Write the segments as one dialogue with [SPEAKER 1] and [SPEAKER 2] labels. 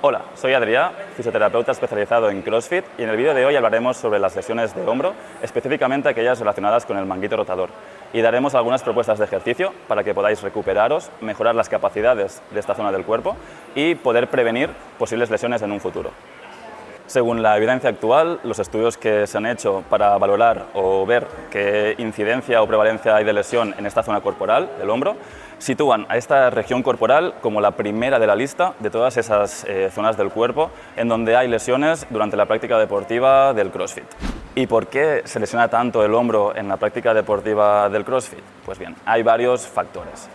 [SPEAKER 1] Hola, soy Adrià, fisioterapeuta especializado en CrossFit y en el vídeo de hoy hablaremos sobre las lesiones de hombro, específicamente aquellas relacionadas con el manguito rotador. Y daremos algunas propuestas de ejercicio para que podáis recuperaros, mejorar las capacidades de esta zona del cuerpo y poder prevenir posibles lesiones en un futuro. Según la evidencia actual, los estudios que se han hecho para valorar o ver qué incidencia o prevalencia hay de lesión en esta zona corporal, del hombro, sitúan a esta región corporal como la primera de la lista de todas esas zonas del cuerpo en donde hay lesiones durante la práctica deportiva del CrossFit. ¿Y por qué se lesiona tanto el hombro en la práctica deportiva del CrossFit? Pues bien, hay varios factores.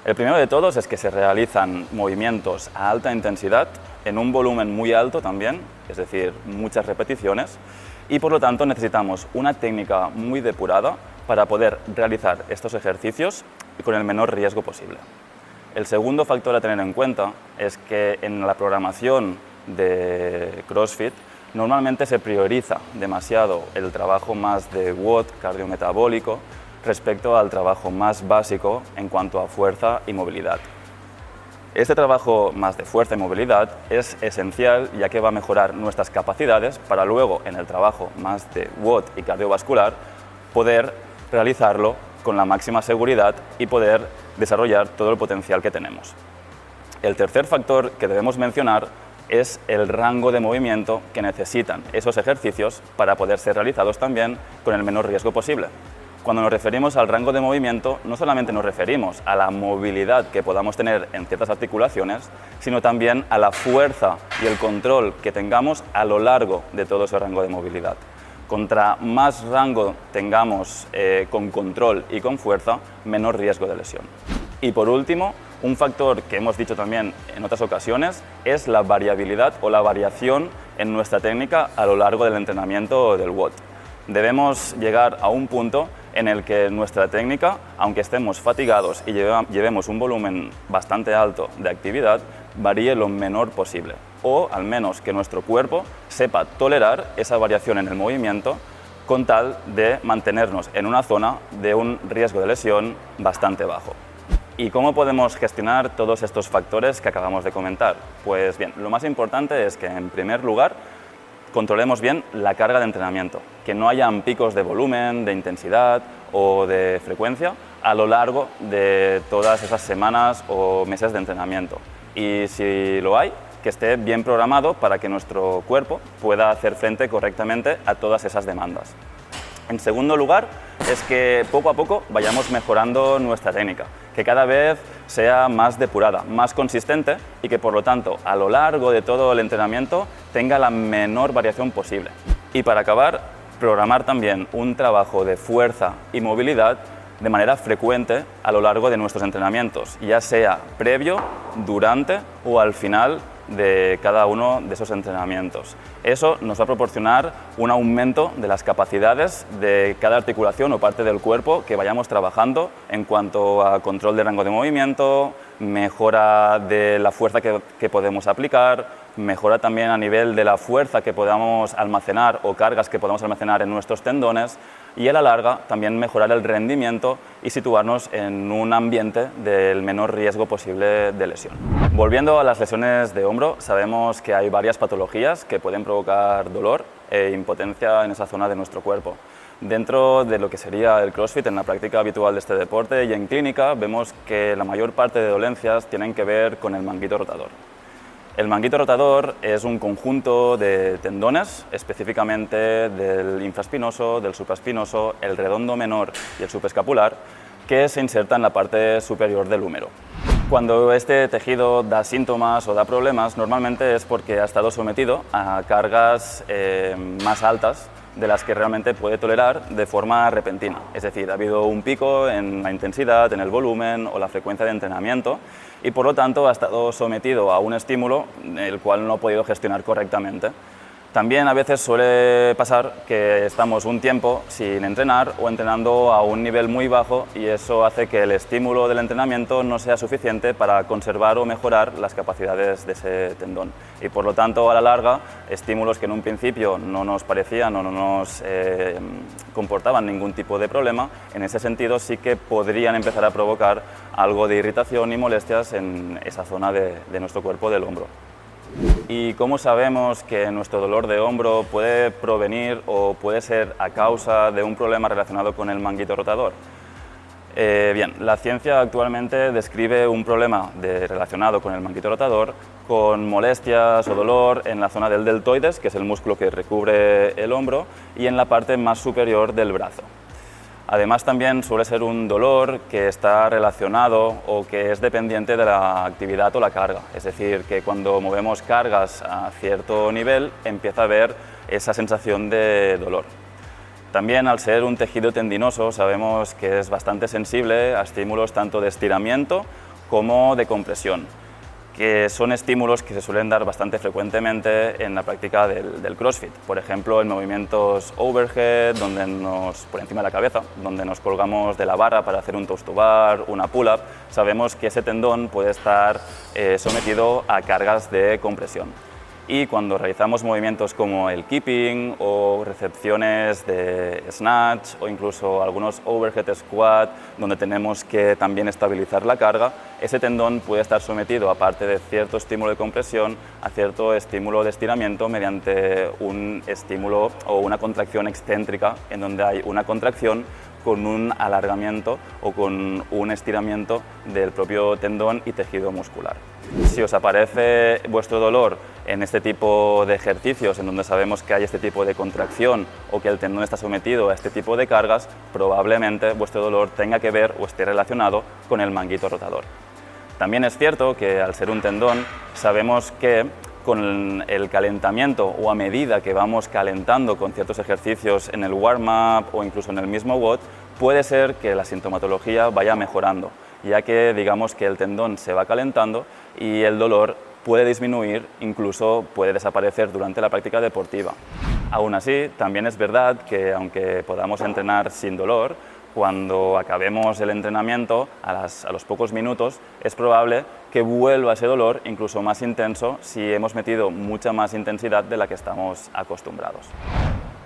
[SPEAKER 1] El primero de todos es que se realizan movimientos a alta intensidad, en un volumen muy alto también, es decir, muchas repeticiones, y por lo tanto necesitamos una técnica muy depurada para poder realizar estos ejercicios con el menor riesgo posible. El segundo factor a tener en cuenta es que en la programación de CrossFit normalmente se prioriza demasiado el trabajo más de WOD cardiometabólico respecto al trabajo más básico en cuanto a fuerza y movilidad. Este trabajo más de fuerza y movilidad es esencial ya que va a mejorar nuestras capacidades para luego en el trabajo más de WOD y cardiovascular poder realizarlo con la máxima seguridad y poder desarrollar todo el potencial que tenemos. El tercer factor que debemos mencionar es el rango de movimiento que necesitan esos ejercicios para poder ser realizados también con el menor riesgo posible. Cuando nos referimos al rango de movimiento, no solamente nos referimos a la movilidad que podamos tener en ciertas articulaciones, sino también a la fuerza y el control que tengamos a lo largo de todo ese rango de movilidad. Contra más rango tengamos con control y con fuerza, menor riesgo de lesión. Y por último, un factor que hemos dicho también en otras ocasiones es la variabilidad o la variación en nuestra técnica a lo largo del entrenamiento del WOD. Debemos llegar a un punto en el que nuestra técnica, aunque estemos fatigados y llevemos un volumen bastante alto de actividad, varíe lo menor posible, o al menos que nuestro cuerpo sepa tolerar esa variación en el movimiento con tal de mantenernos en una zona de un riesgo de lesión bastante bajo. ¿Y cómo podemos gestionar todos estos factores que acabamos de comentar? Pues bien, lo más importante es que en primer lugar controlemos bien la carga de entrenamiento, que no hayan picos de volumen, de intensidad o de frecuencia a lo largo de todas esas semanas o meses de entrenamiento. Y si lo hay, que esté bien programado para que nuestro cuerpo pueda hacer frente correctamente a todas esas demandas. En segundo lugar, es que poco a poco vayamos mejorando nuestra técnica, que cada vez sea más depurada, más consistente y que por lo tanto a lo largo de todo el entrenamiento tenga la menor variación posible. Y para acabar, programar también un trabajo de fuerza y movilidad de manera frecuente a lo largo de nuestros entrenamientos, ya sea previo, durante o al final de cada uno de esos entrenamientos. Eso nos va a proporcionar un aumento de las capacidades de cada articulación o parte del cuerpo que vayamos trabajando en cuanto a control de rango de movimiento, mejora de la fuerza que podemos aplicar, mejora también a nivel de la fuerza que podamos almacenar o cargas que podamos almacenar en nuestros tendones y a la larga también mejorar el rendimiento y situarnos en un ambiente del menor riesgo posible de lesión. Volviendo a las lesiones de hombro, sabemos que hay varias patologías que pueden provocar dolor e impotencia en esa zona de nuestro cuerpo. Dentro de lo que sería el CrossFit, en la práctica habitual de este deporte y en clínica, vemos que la mayor parte de dolencias tienen que ver con el manguito rotador. El manguito rotador es un conjunto de tendones, específicamente del infraespinoso, del supraespinoso, el redondo menor y el subescapular, que se inserta en la parte superior del húmero. Cuando este tejido da síntomas o da problemas, normalmente es porque ha estado sometido a cargas más altas de las que realmente puede tolerar de forma repentina. Es decir, ha habido un pico en la intensidad, en el volumen o la frecuencia de entrenamiento y por lo tanto ha estado sometido a un estímulo el cual no ha podido gestionar correctamente. También a veces suele pasar que estamos un tiempo sin entrenar o entrenando a un nivel muy bajo y eso hace que el estímulo del entrenamiento no sea suficiente para conservar o mejorar las capacidades de ese tendón. Y por lo tanto, a la larga, estímulos que en un principio no nos parecían o no nos comportaban ningún tipo de problema, en ese sentido sí que podrían empezar a provocar algo de irritación y molestias en esa zona de nuestro cuerpo del hombro. ¿Y cómo sabemos que nuestro dolor de hombro puede provenir o puede ser a causa de un problema relacionado con el manguito rotador? Bien, la ciencia actualmente describe un problema relacionado con el manguito rotador con molestias o dolor en la zona del deltoides, que es el músculo que recubre el hombro, y en la parte más superior del brazo. Además, también suele ser un dolor que está relacionado o que es dependiente de la actividad o la carga. Es decir, que cuando movemos cargas a cierto nivel empieza a haber esa sensación de dolor. También, al ser un tejido tendinoso, sabemos que es bastante sensible a estímulos tanto de estiramiento como de compresión, que son estímulos que se suelen dar bastante frecuentemente en la práctica del CrossFit. Por ejemplo, en movimientos overhead, por encima de la cabeza, donde nos colgamos de la barra para hacer un toes to bar, una pull-up, sabemos que ese tendón puede estar sometido a cargas de compresión. Y cuando realizamos movimientos como el keeping o recepciones de snatch o incluso algunos overhead squat donde tenemos que también estabilizar la carga, ese tendón puede estar sometido, aparte de cierto estímulo de compresión, a cierto estímulo de estiramiento mediante un estímulo o una contracción excéntrica, en donde hay una contracción con un alargamiento o con un estiramiento del propio tendón y tejido muscular. Si os aparece vuestro dolor en este tipo de ejercicios, en donde sabemos que hay este tipo de contracción o que el tendón está sometido a este tipo de cargas, probablemente vuestro dolor tenga que ver o esté relacionado con el manguito rotador. También es cierto que al ser un tendón, sabemos que con el calentamiento o a medida que vamos calentando con ciertos ejercicios en el warm-up o incluso en el mismo WOD, puede ser que la sintomatología vaya mejorando, ya que digamos que el tendón se va calentando y el dolor puede disminuir, incluso puede desaparecer durante la práctica deportiva. Aún así, también es verdad que aunque podamos entrenar sin dolor, cuando acabemos el entrenamiento, a los pocos minutos, es probable que vuelva ese dolor incluso más intenso si hemos metido mucha más intensidad de la que estamos acostumbrados.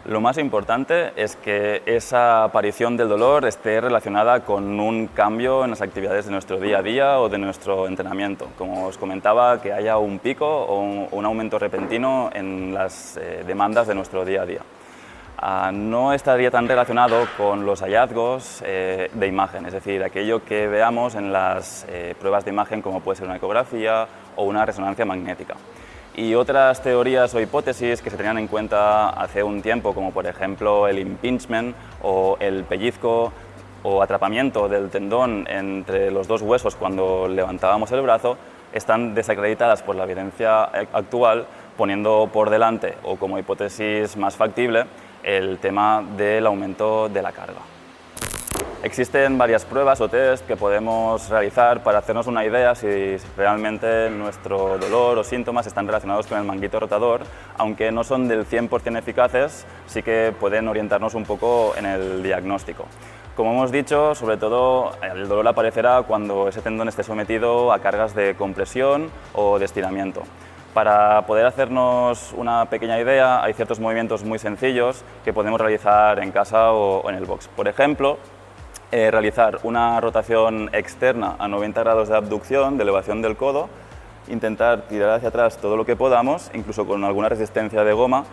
[SPEAKER 1] Lo más importante es que esa aparición del dolor esté relacionada con un cambio en las actividades de nuestro día a día o de nuestro entrenamiento. Como os comentaba, que haya un pico o un aumento repentino en las demandas de nuestro día a día. No estaría tan relacionado con los hallazgos de imagen, es decir, aquello que veamos en las pruebas de imagen como puede ser una ecografía o una resonancia magnética. Y otras teorías o hipótesis que se tenían en cuenta hace un tiempo, como por ejemplo el impingement o el pellizco o atrapamiento del tendón entre los dos huesos cuando levantábamos el brazo, están desacreditadas por la evidencia actual, poniendo por delante o como hipótesis más factible el tema del aumento de la carga. Existen varias pruebas o test que podemos realizar para hacernos una idea si realmente nuestro dolor o síntomas están relacionados con el manguito rotador, aunque no son del 100% eficaces, sí que pueden orientarnos un poco en el diagnóstico. Como hemos dicho, sobre todo el dolor aparecerá cuando ese tendón esté sometido a cargas de compresión o de estiramiento. Para poder hacernos una pequeña idea, hay ciertos movimientos muy sencillos que podemos realizar en casa o en el box. Por ejemplo, realizar una rotación externa a 90 grados de abducción, de elevación del codo, intentar tirar hacia atrás todo lo que podamos, incluso con alguna resistencia de goma,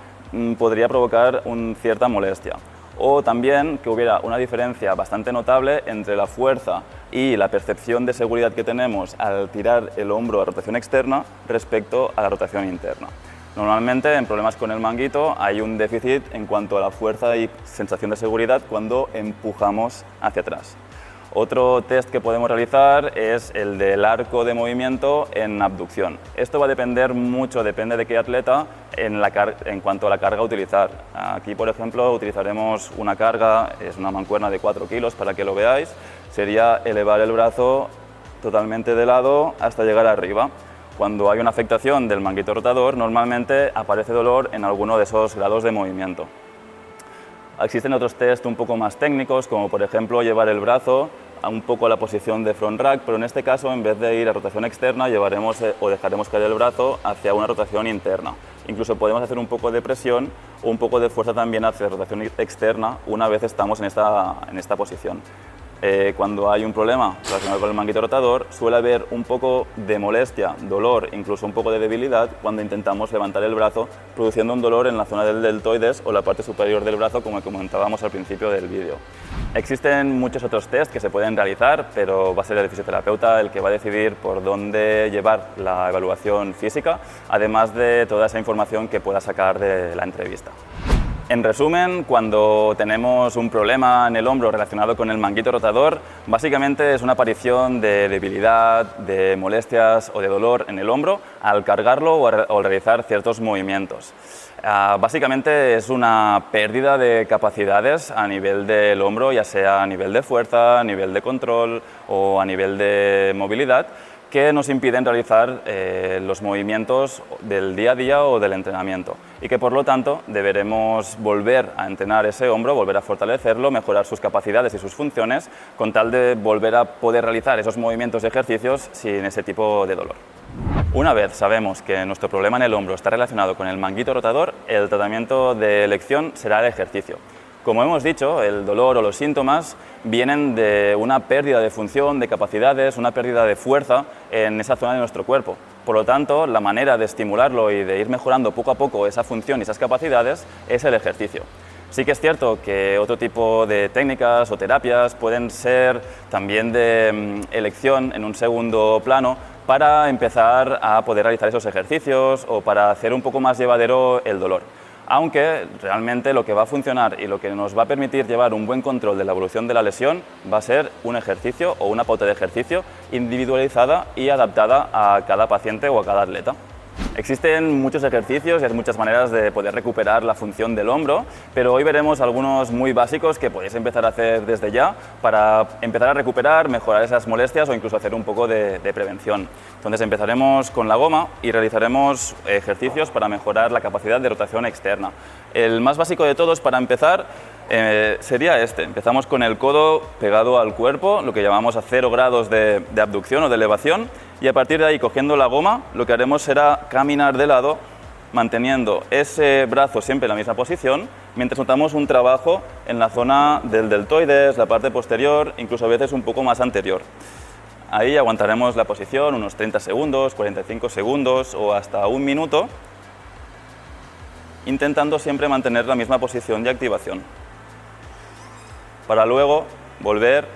[SPEAKER 1] podría provocar cierta molestia. O también que hubiera una diferencia bastante notable entre la fuerza y la percepción de seguridad que tenemos al tirar el hombro a rotación externa respecto a la rotación interna. Normalmente en problemas con el manguito hay un déficit en cuanto a la fuerza y sensación de seguridad cuando empujamos hacia atrás. Otro test que podemos realizar es el del arco de movimiento en abducción. Esto va a depender mucho, depende de qué atleta, en cuanto a la carga a utilizar. Aquí, por ejemplo, utilizaremos una carga, es una mancuerna de 4 kilos para que lo veáis. Sería elevar el brazo totalmente de lado hasta llegar arriba. Cuando hay una afectación del manguito rotador, normalmente aparece dolor en alguno de esos grados de movimiento. Existen otros test un poco más técnicos, como por ejemplo llevar el brazo a un poco a la posición de front rack, pero en este caso, en vez de ir a rotación externa, llevaremos o dejaremos caer el brazo hacia una rotación interna. Incluso podemos hacer un poco de presión o un poco de fuerza también hacia rotación externa una vez estamos en esta posición. Cuando hay un problema relacionado con el manguito rotador, suele haber un poco de molestia, dolor, incluso un poco de debilidad cuando intentamos levantar el brazo, produciendo un dolor en la zona del deltoides o la parte superior del brazo, como comentábamos al principio del vídeo. Existen muchos otros test que se pueden realizar, pero va a ser el fisioterapeuta el que va a decidir por dónde llevar la evaluación física, además de toda esa información que pueda sacar de la entrevista. En resumen, cuando tenemos un problema en el hombro relacionado con el manguito rotador, básicamente es una aparición de debilidad, de molestias o de dolor en el hombro al cargarlo o al realizar ciertos movimientos. Básicamente es una pérdida de capacidades a nivel del hombro, ya sea a nivel de fuerza, a nivel de control o a nivel de movilidad, que nos impiden realizar los movimientos del día a día o del entrenamiento y que por lo tanto deberemos volver a entrenar ese hombro, volver a fortalecerlo, mejorar sus capacidades y sus funciones con tal de volver a poder realizar esos movimientos y ejercicios sin ese tipo de dolor. Una vez sabemos que nuestro problema en el hombro está relacionado con el manguito rotador, el tratamiento de elección será el ejercicio. Como hemos dicho, el dolor o los síntomas vienen de una pérdida de función, de capacidades, una pérdida de fuerza en esa zona de nuestro cuerpo. Por lo tanto, la manera de estimularlo y de ir mejorando poco a poco esa función y esas capacidades es el ejercicio. Sí que es cierto que otro tipo de técnicas o terapias pueden ser también de elección en un segundo plano para empezar a poder realizar esos ejercicios o para hacer un poco más llevadero el dolor. Aunque realmente lo que va a funcionar y lo que nos va a permitir llevar un buen control de la evolución de la lesión va a ser un ejercicio o una pauta de ejercicio individualizada y adaptada a cada paciente o a cada atleta. Existen muchos ejercicios y hay muchas maneras de poder recuperar la función del hombro, pero hoy veremos algunos muy básicos que podéis empezar a hacer desde ya para empezar a recuperar, mejorar esas molestias o incluso hacer un poco de prevención. Entonces empezaremos con la goma y realizaremos ejercicios para mejorar la capacidad de rotación externa. El más básico de todos para empezar sería este. Empezamos con el codo pegado al cuerpo, lo que llamamos a 0 grados de abducción o de elevación, y a partir de ahí, cogiendo la goma, lo que haremos será caminar de lado, manteniendo ese brazo siempre en la misma posición, mientras notamos un trabajo en la zona del deltoides, la parte posterior, incluso a veces un poco más anterior. Ahí aguantaremos la posición unos 30 segundos, 45 segundos o hasta un minuto, intentando siempre mantener la misma posición de activación, para luego volver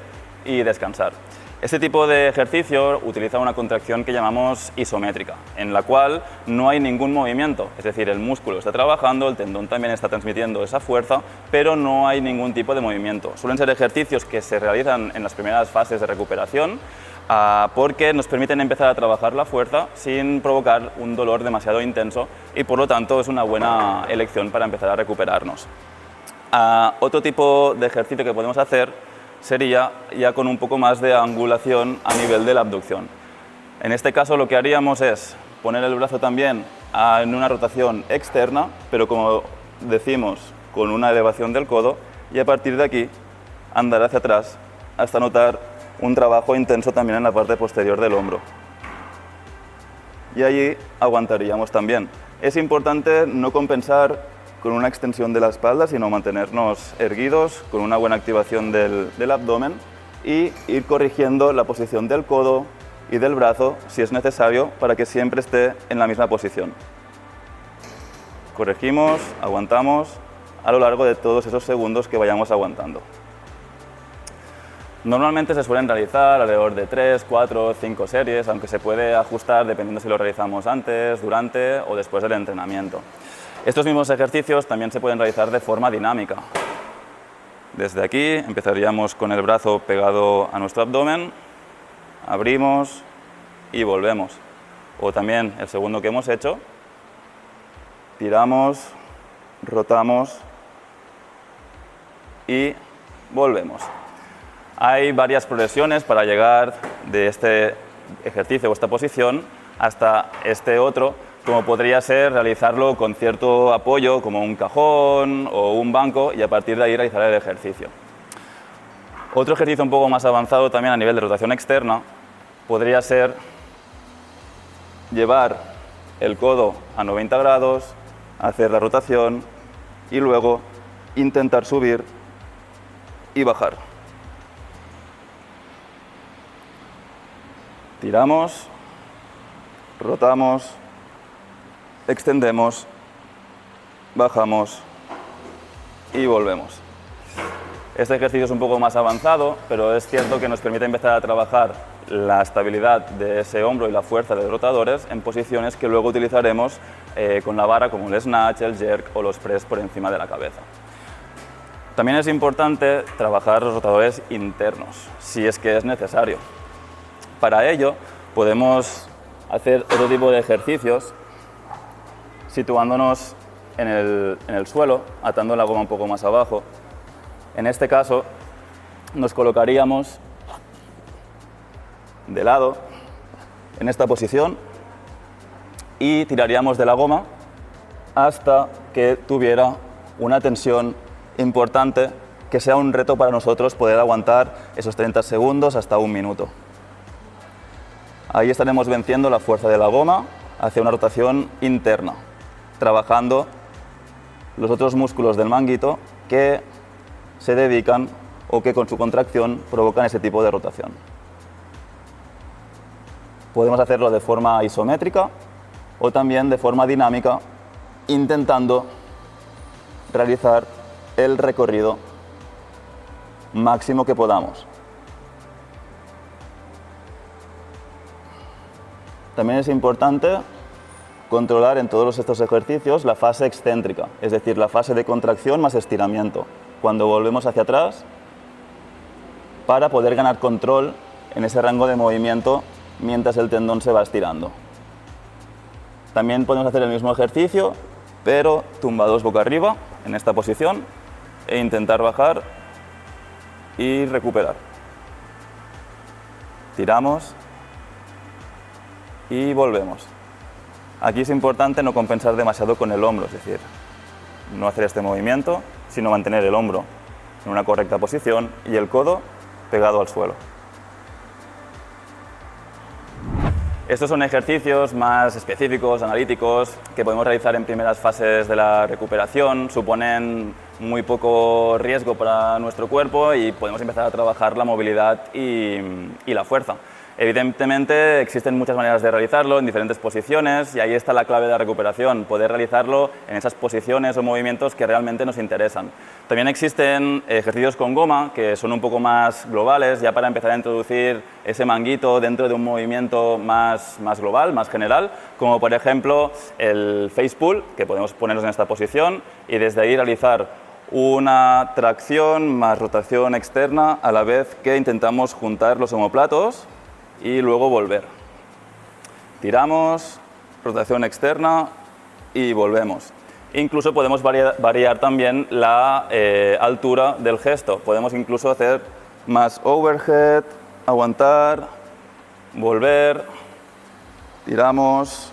[SPEAKER 1] y descansar. Este tipo de ejercicio utiliza una contracción que llamamos isométrica, en la cual no hay ningún movimiento, es decir, el músculo está trabajando, el tendón también está transmitiendo esa fuerza, pero no hay ningún tipo de movimiento. Suelen ser ejercicios que se realizan en las primeras fases de recuperación porque nos permiten empezar a trabajar la fuerza sin provocar un dolor demasiado intenso y por lo tanto es una buena elección para empezar a recuperarnos. Otro tipo de ejercicio que podemos hacer sería ya con un poco más de angulación a nivel de la abducción. En este caso lo que haríamos es poner el brazo también en una rotación externa, pero como decimos, con una elevación del codo, y a partir de aquí andar hacia atrás hasta notar un trabajo intenso también en la parte posterior del hombro. Y allí aguantaríamos también. Es importante no compensar con una extensión de la espalda, sino mantenernos erguidos, con una buena activación del abdomen y ir corrigiendo la posición del codo y del brazo, si es necesario, para que siempre esté en la misma posición. Corregimos, aguantamos a lo largo de todos esos segundos que vayamos aguantando. Normalmente se suelen realizar alrededor de 3, 4, 5 series, aunque se puede ajustar dependiendo si lo realizamos antes, durante o después del entrenamiento. Estos mismos ejercicios también se pueden realizar de forma dinámica. Desde aquí empezaríamos con el brazo pegado a nuestro abdomen, abrimos y volvemos. O también el segundo que hemos hecho, tiramos, rotamos y volvemos. Hay varias progresiones para llegar de este ejercicio o esta posición hasta este otro, como podría ser realizarlo con cierto apoyo, como un cajón o un banco, y a partir de ahí realizar el ejercicio. Otro ejercicio un poco más avanzado también a nivel de rotación externa podría ser llevar el codo a 90 grados, hacer la rotación y luego intentar subir y bajar. Tiramos, rotamos, extendemos, bajamos y volvemos. Este ejercicio es un poco más avanzado, pero es cierto que nos permite empezar a trabajar la estabilidad de ese hombro y la fuerza de los rotadores en posiciones que luego utilizaremos con la barra, como el snatch, el jerk o los press por encima de la cabeza. También es importante trabajar los rotadores internos, si es que es necesario. Para ello, podemos hacer otro tipo de ejercicios situándonos en el suelo, atando la goma un poco más abajo. En este caso, nos colocaríamos de lado, en esta posición, y tiraríamos de la goma hasta que tuviera una tensión importante, que sea un reto para nosotros poder aguantar esos 30 segundos hasta un minuto. Ahí estaremos venciendo la fuerza de la goma hacia una rotación interna, trabajando los otros músculos del manguito que se dedican o que con su contracción provocan ese tipo de rotación. Podemos hacerlo de forma isométrica o también de forma dinámica, intentando realizar el recorrido máximo que podamos. También es importante controlar en todos estos ejercicios la fase excéntrica, es decir, la fase de contracción más estiramiento, cuando volvemos hacia atrás, para poder ganar control en ese rango de movimiento mientras el tendón se va estirando. También podemos hacer el mismo ejercicio, pero tumbados boca arriba, en esta posición, e intentar bajar y recuperar. Tiramos y volvemos. Aquí es importante no compensar demasiado con el hombro, es decir, no hacer este movimiento, sino mantener el hombro en una correcta posición y el codo pegado al suelo. Estos son ejercicios más específicos, analíticos, que podemos realizar en primeras fases de la recuperación, suponen muy poco riesgo para nuestro cuerpo y podemos empezar a trabajar la movilidad y la fuerza. Evidentemente existen muchas maneras de realizarlo en diferentes posiciones y ahí está la clave de la recuperación, poder realizarlo en esas posiciones o movimientos que realmente nos interesan. También existen ejercicios con goma que son un poco más globales, ya para empezar a introducir ese manguito dentro de un movimiento más global, más general, como por ejemplo el face pull, que podemos ponernos en esta posición y desde ahí realizar una tracción más rotación externa a la vez que intentamos juntar los omóplatos y luego volver. Tiramos, rotación externa y volvemos. Incluso podemos variar también la altura del gesto. Podemos incluso hacer más overhead, aguantar, volver, tiramos.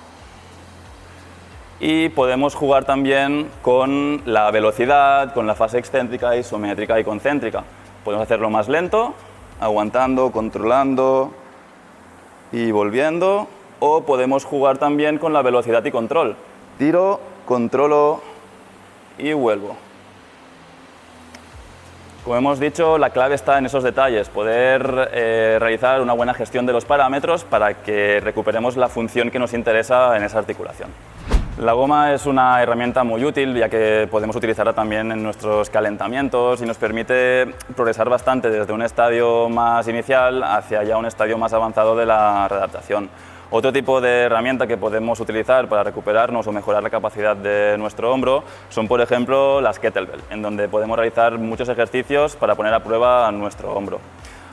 [SPEAKER 1] Y podemos jugar también con la velocidad, con la fase excéntrica, isométrica y concéntrica. Podemos hacerlo más lento, aguantando, controlando y volviendo, o podemos jugar también con la velocidad y control. Tiro, controlo y vuelvo. Como hemos dicho, la clave está en esos detalles, poder realizar una buena gestión de los parámetros para que recuperemos la función que nos interesa en esa articulación. La goma es una herramienta muy útil, ya que podemos utilizarla también en nuestros calentamientos y nos permite progresar bastante desde un estadio más inicial hacia ya un estadio más avanzado de la readaptación. Otro tipo de herramienta que podemos utilizar para recuperarnos o mejorar la capacidad de nuestro hombro son, por ejemplo, las kettlebell, en donde podemos realizar muchos ejercicios para poner a prueba nuestro hombro.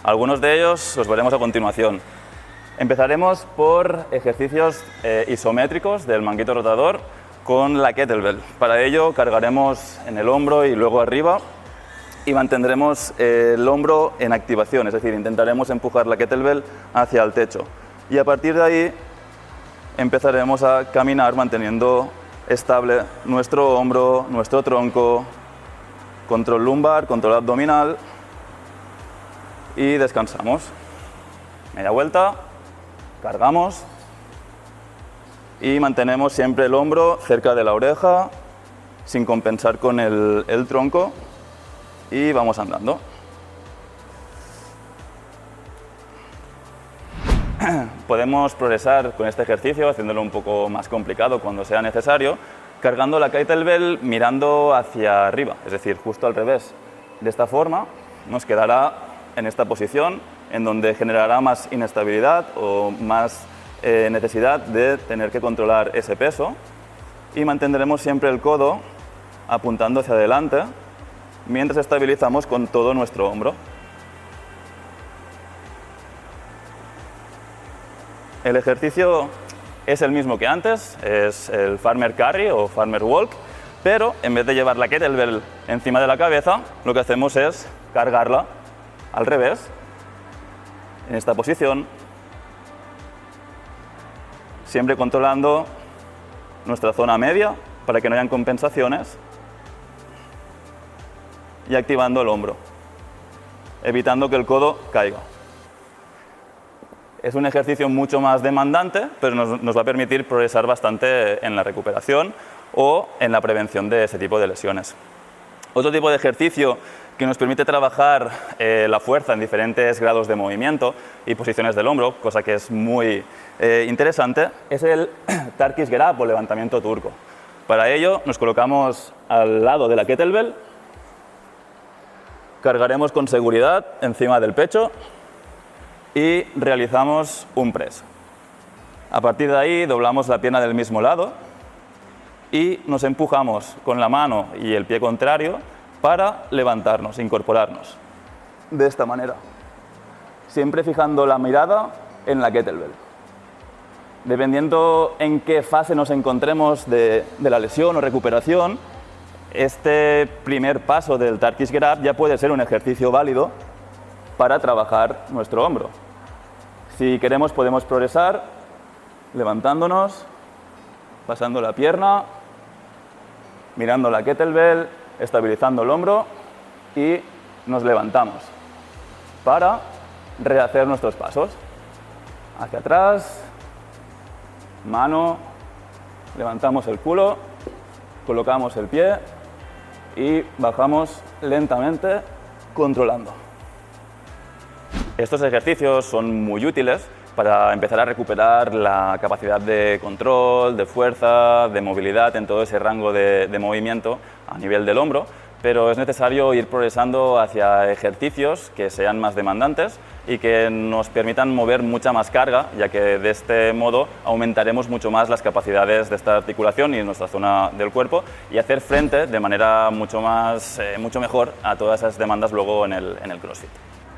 [SPEAKER 1] Algunos de ellos los veremos a continuación. Empezaremos por ejercicios isométricos del manguito rotador con la kettlebell. Para ello cargaremos en el hombro y luego arriba y mantendremos el hombro en activación, es decir, intentaremos empujar la kettlebell hacia el techo. Y a partir de ahí empezaremos a caminar manteniendo estable nuestro hombro, nuestro tronco, control lumbar, control abdominal y descansamos. Media vuelta, cargamos y mantenemos siempre el hombro cerca de la oreja sin compensar con el tronco y vamos andando. podemos progresar con este ejercicio, haciéndolo un poco más complicado cuando sea necesario, cargando la kettlebell mirando hacia arriba, es decir, justo al revés. De esta forma nos quedará en esta posición, en donde generará más inestabilidad o más necesidad de tener que controlar ese peso, y mantendremos siempre el codo apuntando hacia adelante mientras estabilizamos con todo nuestro hombro. El ejercicio es el mismo que antes, es el farmer carry o farmer walk, pero en vez de llevar la kettlebell encima de la cabeza, lo que hacemos es cargarla al revés, en esta posición, siempre controlando nuestra zona media para que no hayan compensaciones y activando el hombro, evitando que el codo caiga. Es un ejercicio mucho más demandante, pero nos va a permitir progresar bastante en la recuperación o en la prevención de ese tipo de lesiones. Otro tipo de ejercicio que nos permite trabajar la fuerza en diferentes grados de movimiento y posiciones del hombro, cosa que es muy interesante, es el Turkish Get Up o levantamiento turco. Para ello nos colocamos al lado de la kettlebell, cargaremos con seguridad encima del pecho y realizamos un press. A partir de ahí doblamos la pierna del mismo lado y nos empujamos con la mano y el pie contrario para levantarnos, incorporarnos. De esta manera, siempre fijando la mirada en la kettlebell. Dependiendo en qué fase nos encontremos de la lesión o recuperación, este primer paso del Turkish Get Up ya puede ser un ejercicio válido para trabajar nuestro hombro. Si queremos, podemos progresar levantándonos, pasando la pierna, mirando la kettlebell, estabilizando el hombro y nos levantamos para rehacer nuestros pasos. Hacia atrás, mano, levantamos el culo, colocamos el pie y bajamos lentamente, controlando. Estos ejercicios son muy útiles para empezar a recuperar la capacidad de control, de fuerza, de movilidad en todo ese rango de movimiento a nivel del hombro, pero es necesario ir progresando hacia ejercicios que sean más demandantes y que nos permitan mover mucha más carga, ya que de este modo aumentaremos mucho más las capacidades de esta articulación y en nuestra zona del cuerpo y hacer frente de manera mucho mejor a todas esas demandas luego en el CrossFit.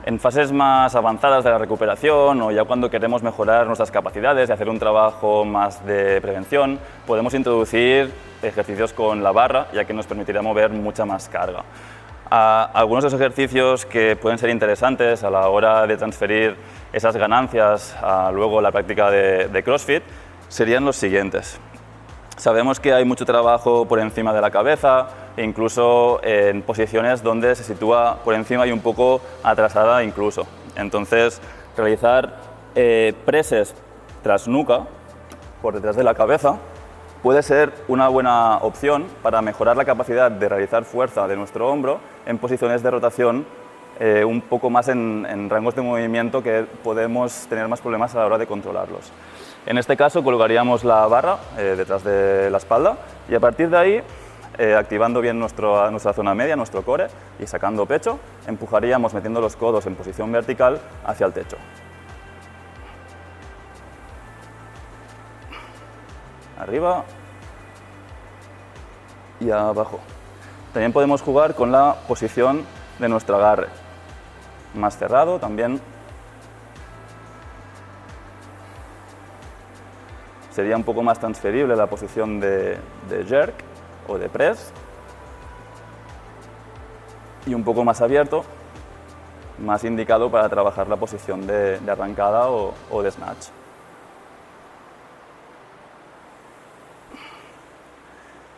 [SPEAKER 1] En fases más avanzadas de la recuperación o ya cuando queremos mejorar nuestras capacidades y hacer un trabajo más de prevención, podemos introducir ejercicios con la barra, ya que nos permitirá mover mucha más carga. Algunos de los ejercicios que pueden ser interesantes a la hora de transferir esas ganancias a luego la práctica de CrossFit serían los siguientes. Sabemos que hay mucho trabajo por encima de la cabeza, e incluso en posiciones donde se sitúa por encima y un poco atrasada incluso. Entonces, realizar presses tras nuca, por detrás de la cabeza, puede ser una buena opción para mejorar la capacidad de realizar fuerza de nuestro hombro en posiciones de rotación un poco más en rangos de movimiento que podemos tener más problemas a la hora de controlarlos. En este caso colocaríamos la barra detrás de la espalda y a partir de ahí, activando bien nuestra zona media, nuestro core y sacando pecho, empujaríamos metiendo los codos en posición vertical hacia el techo. Arriba y abajo. También podemos jugar con la posición de nuestro agarre. Más cerrado también. Sería un poco más transferible la posición de jerk o de press. Y un poco más abierto, más indicado para trabajar la posición de arrancada o de snatch.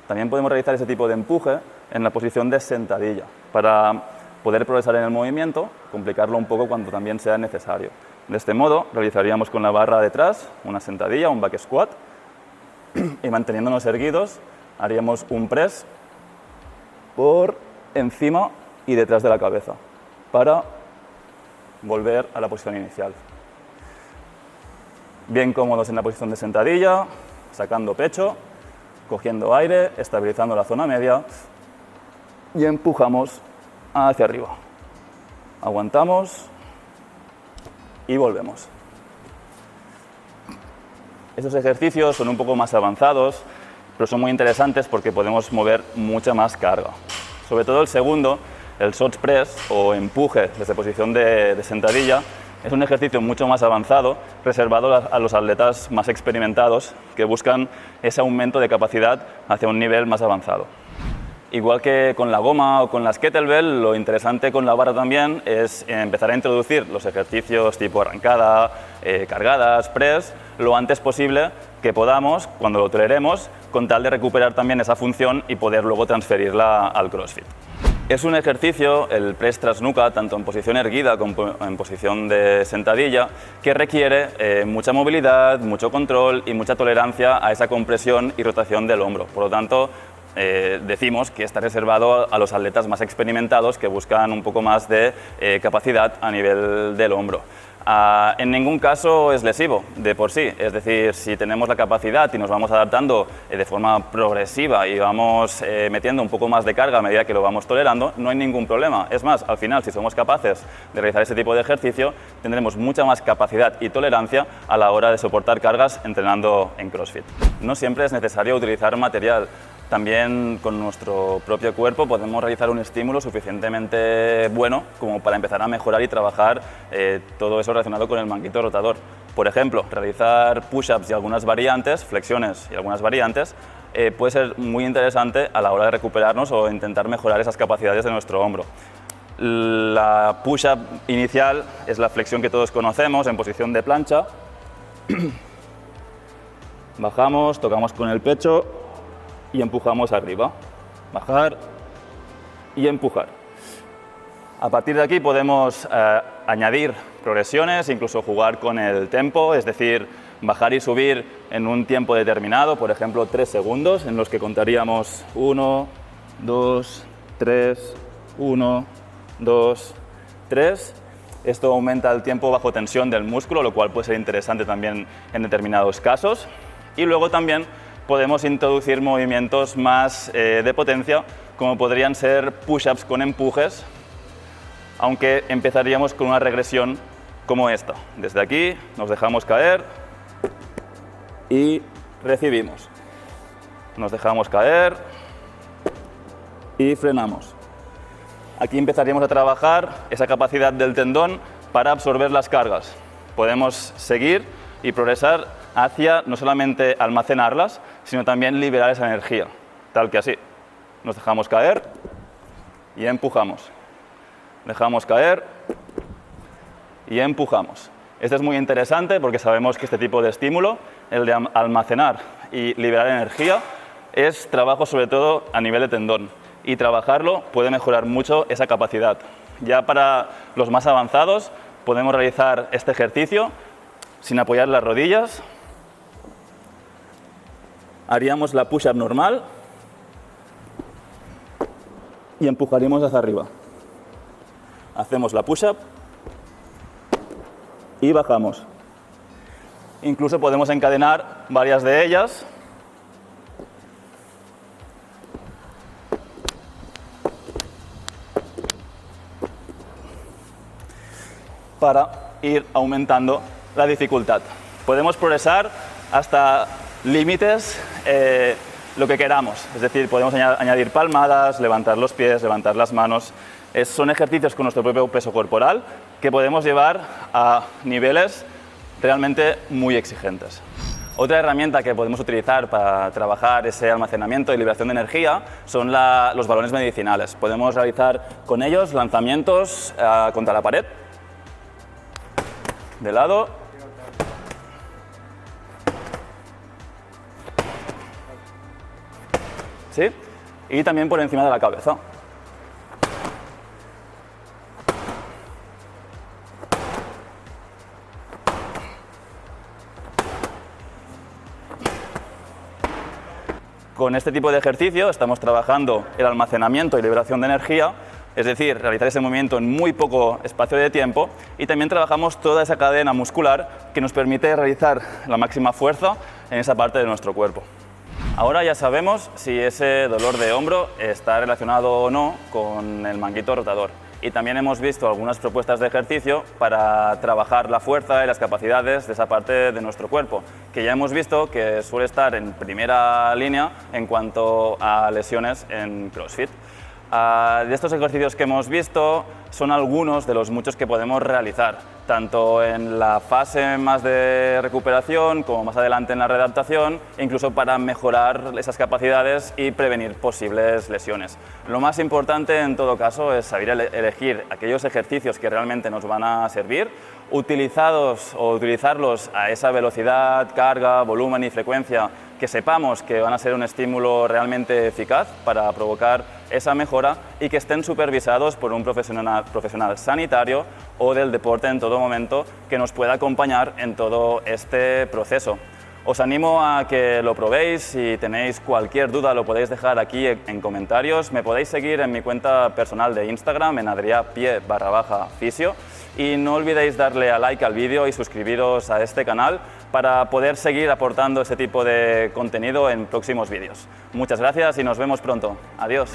[SPEAKER 1] También podemos realizar ese tipo de empuje en la posición de sentadilla para poder progresar en el movimiento, complicarlo un poco cuando también sea necesario. De este modo, realizaríamos con la barra detrás una sentadilla, un back squat, y manteniéndonos erguidos, haríamos un press por encima y detrás de la cabeza para volver a la posición inicial. bien cómodos en la posición de sentadilla, sacando pecho, cogiendo aire, estabilizando la zona media y empujamos hacia arriba. Aguantamos y volvemos. Estos ejercicios son un poco más avanzados, pero son muy interesantes porque podemos mover mucha más carga. Sobre todo el segundo, el short press o empuje desde posición de sentadilla, es un ejercicio mucho más avanzado, reservado a los atletas más experimentados que buscan ese aumento de capacidad hacia un nivel más avanzado. Igual que con la goma o con las kettlebell, lo interesante con la barra también es empezar a introducir los ejercicios tipo arrancada, cargadas, press, lo antes posible que podamos, cuando lo toleremos, con tal de recuperar también esa función y poder luego transferirla al CrossFit. Es un ejercicio, el press tras nuca, tanto en posición erguida como en posición de sentadilla, que requiere mucha movilidad, mucho control y mucha tolerancia a esa compresión y rotación del hombro. Por lo tanto, decimos que está reservado a los atletas más experimentados que buscan un poco más de capacidad a nivel del hombro. En ningún caso es lesivo de por sí, es decir, si tenemos la capacidad y nos vamos adaptando de forma progresiva y vamos metiendo un poco más de carga a medida que lo vamos tolerando, no hay ningún problema. Es más, al final, si somos capaces de realizar ese tipo de ejercicio, tendremos mucha más capacidad y tolerancia a la hora de soportar cargas entrenando en CrossFit. No siempre es necesario utilizar material. También con nuestro propio cuerpo podemos realizar un estímulo suficientemente bueno como para empezar a mejorar y trabajar todo eso relacionado con el manguito rotador. Por ejemplo, realizar push-ups y algunas variantes, flexiones y algunas variantes, puede ser muy interesante a la hora de recuperarnos o intentar mejorar esas capacidades de nuestro hombro. La push-up inicial es la flexión que todos conocemos en posición de plancha. Bajamos, tocamos con el pecho y empujamos arriba. Bajar y empujar. A partir de aquí podemos añadir progresiones, incluso jugar con el tempo, es decir, bajar y subir en un tiempo determinado, por ejemplo 3 segundos, en los que contaríamos 1, 2, 3, 1, 2, 3. Esto aumenta el tiempo bajo tensión del músculo, lo cual puede ser interesante también en determinados casos. Y luego también podemos introducir movimientos más de potencia, como podrían ser push-ups con empujes, aunque empezaríamos con una regresión como esta. Desde aquí nos dejamos caer y recibimos. Nos dejamos caer y frenamos. Aquí empezaríamos a trabajar esa capacidad del tendón para absorber las cargas. Podemos seguir y progresar hacia no solamente almacenarlas, sino también liberar esa energía, tal que así. Nos dejamos caer y empujamos. Dejamos caer y empujamos. Este es muy interesante porque sabemos que este tipo de estímulo, el de almacenar y liberar energía, es trabajo sobre todo a nivel de tendón. Y trabajarlo puede mejorar mucho esa capacidad. Ya para los más avanzados podemos realizar este ejercicio sin apoyar las rodillas. Haríamos la push-up normal y empujaríamos hacia arriba. Hacemos la push-up y bajamos. Incluso podemos encadenar varias de ellas. Para ir aumentando la dificultad. Podemos progresar hasta límites lo que queramos, es decir, podemos añadir palmadas, levantar los pies, levantar las manos. Son ejercicios con nuestro propio peso corporal que podemos llevar a niveles realmente muy exigentes. Otra herramienta que podemos utilizar para trabajar ese almacenamiento y liberación de energía son los balones medicinales. Podemos realizar con ellos lanzamientos contra la pared, de lado, ¿sí? Y también por encima de la cabeza. Con este tipo de ejercicio estamos trabajando el almacenamiento y liberación de energía es decir, realizar ese movimiento en muy poco espacio de tiempo, y también trabajamos toda esa cadena muscular que nos permite realizar la máxima fuerza en esa parte de nuestro cuerpo. Ahora ya sabemos si ese dolor de hombro está relacionado o no con el manguito rotador. Y también hemos visto algunas propuestas de ejercicio para trabajar la fuerza y las capacidades de esa parte de nuestro cuerpo, que ya hemos visto que suele estar en primera línea en cuanto a lesiones en CrossFit. De estos ejercicios que hemos visto son algunos de los muchos que podemos realizar, tanto en la fase más de recuperación como más adelante en la readaptación, e incluso para mejorar esas capacidades y prevenir posibles lesiones. Lo más importante en todo caso es saber elegir aquellos ejercicios que realmente nos van a servir, utilizarlos a esa velocidad, carga, volumen y frecuencia que sepamos que van a ser un estímulo realmente eficaz para provocar esa mejora, y que estén supervisados por un profesional sanitario o del deporte en todo momento que nos pueda acompañar en todo este proceso. Os animo a que lo probéis. Si tenéis cualquier duda lo podéis dejar aquí en comentarios. Me podéis seguir en mi cuenta personal de Instagram en adriapie_fisio, y no olvidéis darle a like al vídeo y suscribiros a este canal para poder seguir aportando este tipo de contenido en próximos vídeos. Muchas gracias y nos vemos pronto. Adiós.